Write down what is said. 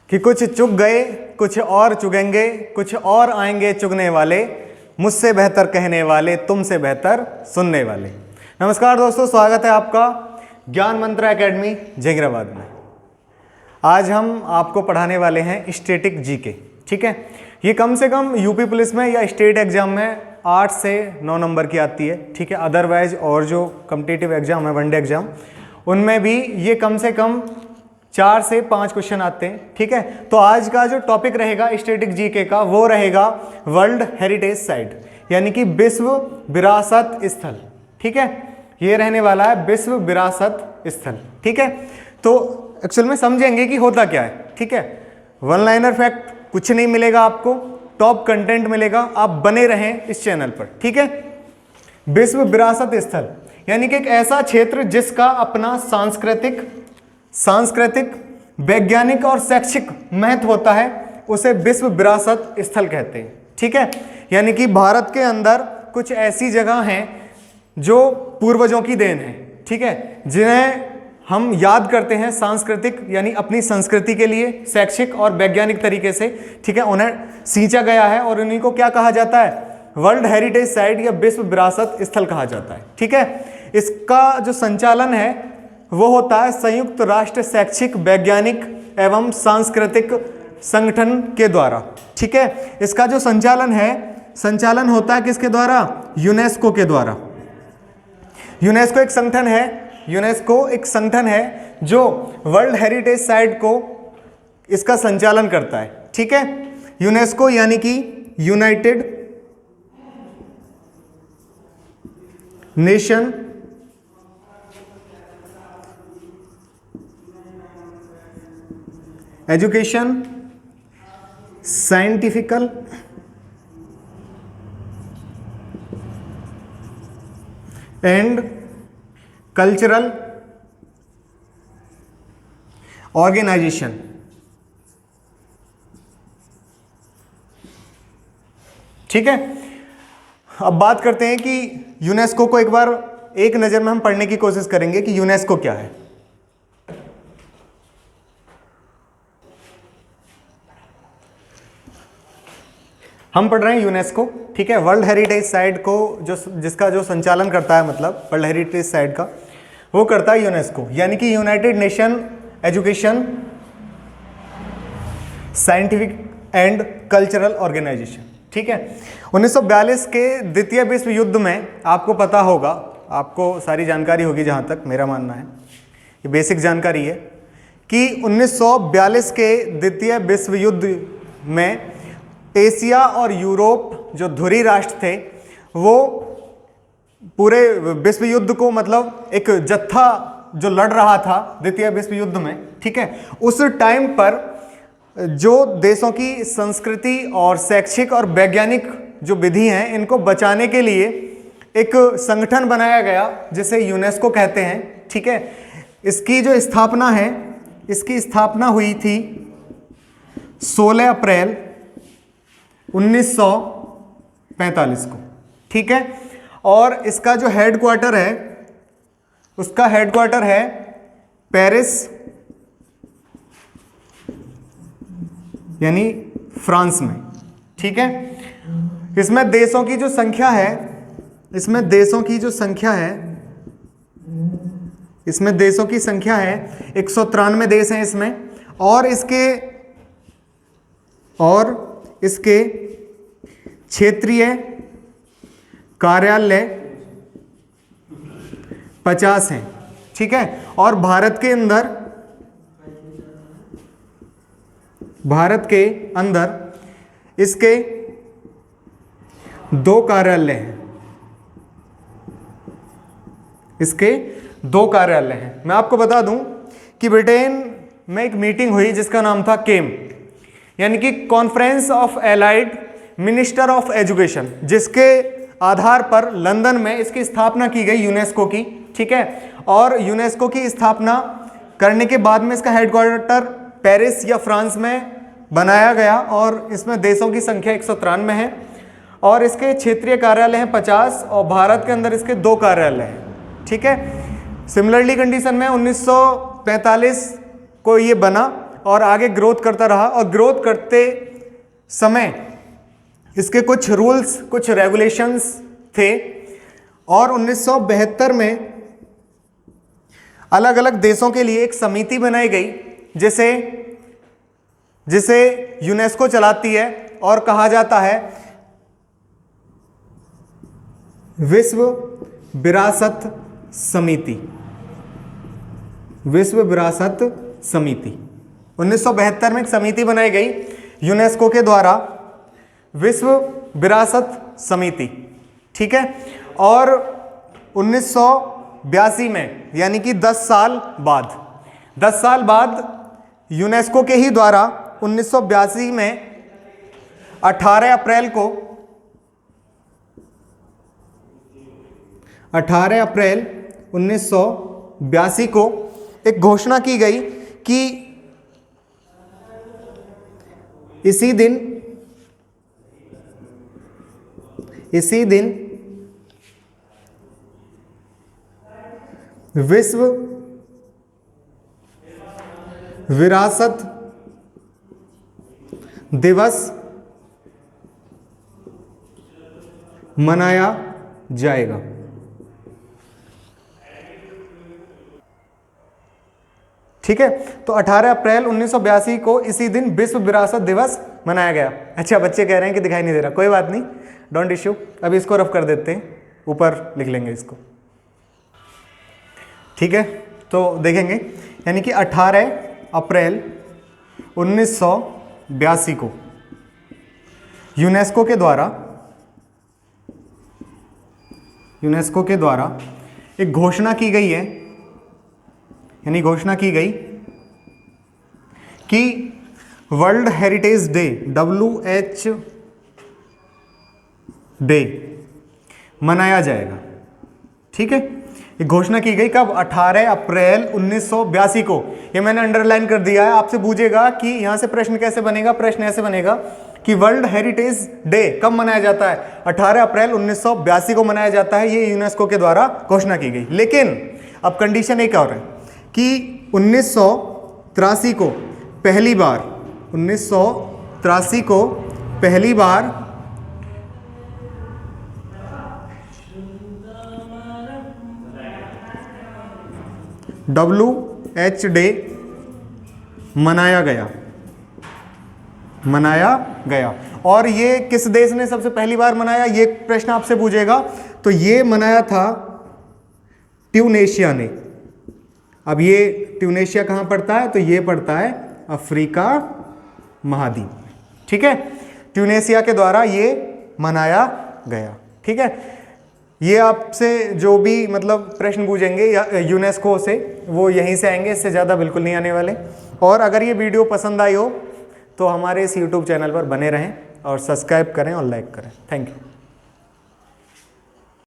कि कुछ चुग गए, कुछ और चुगेंगे, कुछ और आएंगे चुगने वाले, मुझसे बेहतर कहने वाले, तुमसे बेहतर सुनने वाले। नमस्कार दोस्तों, स्वागत है आपका ज्ञान मंत्र एकेडमी जंगीराबाद में। आज हम आपको पढ़ाने वाले हैं स्टैटिक जीके। ठीक है, ये कम से कम यूपी पुलिस में या स्टेट एग्जाम में 8 से 9 नंबर की आती है। ठीक है, अदरवाइज और जो कॉम्पिटिटिव एग्जाम है, वनडे एग्जाम, उनमें भी ये कम से कम 4 से 5 क्वेश्चन आते हैं। ठीक है, तो आज का जो टॉपिक रहेगा स्टैटिक जीके का, वो रहेगा वर्ल्ड हेरिटेज साइट, यानी कि विश्व विरासत स्थल। ठीक है, ये रहने वाला है विश्व विरासत स्थल। ठीक है, तो एक्चुअल में समझेंगे कि होता क्या है। ठीक है, वन लाइनर फैक्ट कुछ नहीं मिलेगा आपको, टॉप कंटेंट मिलेगा, आप बने रहें इस चैनल पर। ठीक है, विश्व विरासत स्थल यानी कि एक ऐसा क्षेत्र जिसका अपना सांस्कृतिक, वैज्ञानिक और शैक्षिक महत्व होता है, उसे विश्व विरासत स्थल कहते हैं। ठीक है, यानी कि भारत के अंदर कुछ ऐसी जगह हैं जो पूर्वजों की देन है। ठीक है, जिन्हें हम याद करते हैं सांस्कृतिक यानी अपनी संस्कृति के लिए, शैक्षिक और वैज्ञानिक तरीके से। ठीक है, उन्हें सींचा गया है और उन्हीं को क्या कहा जाता है, वर्ल्ड हेरिटेज साइट या विश्व विरासत स्थल कहा जाता है। ठीक है, इसका जो संचालन है वो होता है संयुक्त राष्ट्र शैक्षिक, वैज्ञानिक एवं सांस्कृतिक संगठन के द्वारा। ठीक है, इसका जो संचालन होता है किसके द्वारा, यूनेस्को के द्वारा। यूनेस्को एक संगठन है जो वर्ल्ड हेरिटेज साइट को इसका संचालन करता है। ठीक है, यूनेस्को यानी कि United Nation Education, Scientifical and Cultural Organisation. ठीक है, अब बात करते हैं कि यूनेस्को को एक बार एक नज़र में हम पढ़ने की कोशिश करेंगे कि यूनेस्को क्या है। हम पढ़ रहे हैं यूनेस्को। ठीक है, वर्ल्ड हेरिटेज साइट को जिसका जो संचालन करता है, मतलब वर्ल्ड हेरिटेज साइट का वो करता है यूनेस्को, यानी कि United Nation Education, Scientific and Cultural Organisation. ठीक है, 1942 के द्वितीय विश्व युद्ध में आपको पता होगा, आपको सारी जानकारी होगी, जहाँ तक मेरा मानना है, ये बेसिक जानकारी है कि 1942 के द्वितीय विश्व युद्ध में एशिया और यूरोप जो धुरी राष्ट्र थे, वो पूरे विश्व युद्ध को, मतलब एक जत्था जो लड़ रहा था द्वितीय विश्व युद्ध में। ठीक है, उस टाइम पर जो देशों की संस्कृति और शैक्षिक और वैज्ञानिक जो विधि हैं, इनको बचाने के लिए एक संगठन बनाया गया जिसे यूनेस्को कहते हैं। ठीक है, इसकी जो स्थापना है, इसकी स्थापना हुई थी 16 अप्रैल 1945 को। ठीक है, और इसका जो हेडक्वार्टर है, उसका हेडक्वार्टर है पेरिस, यानी फ्रांस में। ठीक है, इसमें देशों की जो संख्या है 193 देश हैं इसमें, और इसके क्षेत्रीय कार्यालय 50 हैं। ठीक है, और भारत के अंदर इसके 2 कार्यालय हैं। मैं आपको बता दूं कि ब्रिटेन में एक मीटिंग हुई जिसका नाम था केम, यानी कि conference of allied minister of education, जिसके आधार पर लंदन में इसकी स्थापना की गई यूनेस्को की। ठीक है, और यूनेस्को की स्थापना करने के बाद में इसका हेडक्वार्टर पेरिस या फ्रांस में बनाया गया, और इसमें देशों की संख्या 193 है, और इसके क्षेत्रीय कार्यालय हैं 50, और भारत के अंदर इसके 2 कार्यालय हैं। ठीक है, सिमिलरली कंडीशन में 1945 को ये बना, और आगे ग्रोथ करता रहा, और ग्रोथ करते समय इसके कुछ रूल्स, कुछ रेगुलेशंस थे, और 1972 में अलग अलग देशों के लिए एक समिति बनाई गई जिसे यूनेस्को चलाती है, और कहा जाता है विश्व विरासत समिति। विश्व विरासत समिति 1972 में एक समिति बनाई गई यूनेस्को के द्वारा, विश्व विरासत समिति, ठीक है। और 1982 में, यानी कि 10 साल बाद यूनेस्को के ही द्वारा 1982 में 18 अप्रैल 1982 को एक घोषणा की गई कि इसी दिन विश्व विरासत दिवस मनाया जाएगा। ठीक है, तो 18 अप्रैल 1982 को इसी दिन विश्व विरासत दिवस मनाया गया। अच्छा, बच्चे कह रहे हैं कि दिखाई नहीं दे रहा, कोई बात नहीं, डोंट इश्यू। अभी इसको रफ कर देते हैं, ऊपर लिख लेंगे इसको, ठीक है। तो देखेंगे, यानी कि 18 अप्रैल 1982 को यूनेस्को के द्वारा एक घोषणा की गई है, यानी घोषणा की गई कि world heritage day, WH day मनाया जाएगा। ठीक है, ये घोषणा की गई कब? 18 अप्रैल 1982 को। ये मैंने अंडरलाइन कर दिया है। आपसे पूछेगा कि यहां से प्रश्न कैसे बनेगा, प्रश्न ऐसे बनेगा कि वर्ल्ड हेरिटेज डे कब मनाया जाता है? 18 अप्रैल 1982 को मनाया जाता है। ये यूनेस्को के द्वारा घोषणा की गई। लेकिन अब कंडीशन एक और है कि 1983 को पहली बार WH डे मनाया गया। और ये किस देश ने सबसे पहली बार मनाया, ये प्रश्न आपसे पूछेगा। तो ये मनाया था ट्यूनेशिया ने। अब ये ट्यूनेशिया कहाँ पड़ता है? तो ये पड़ता है अफ्रीका महाद्वीप। ठीक है, ट्यूनेशिया के द्वारा ये मनाया गया। ठीक है, ये आपसे जो भी मतलब प्रश्न पूछेंगे या यूनेस्को से, वो यहीं से आएंगे, इससे ज़्यादा बिल्कुल नहीं आने वाले। और अगर ये वीडियो पसंद आई हो तो हमारे इस YouTube चैनल पर बने रहें और सब्सक्राइब करें और लाइक करें। Thank you.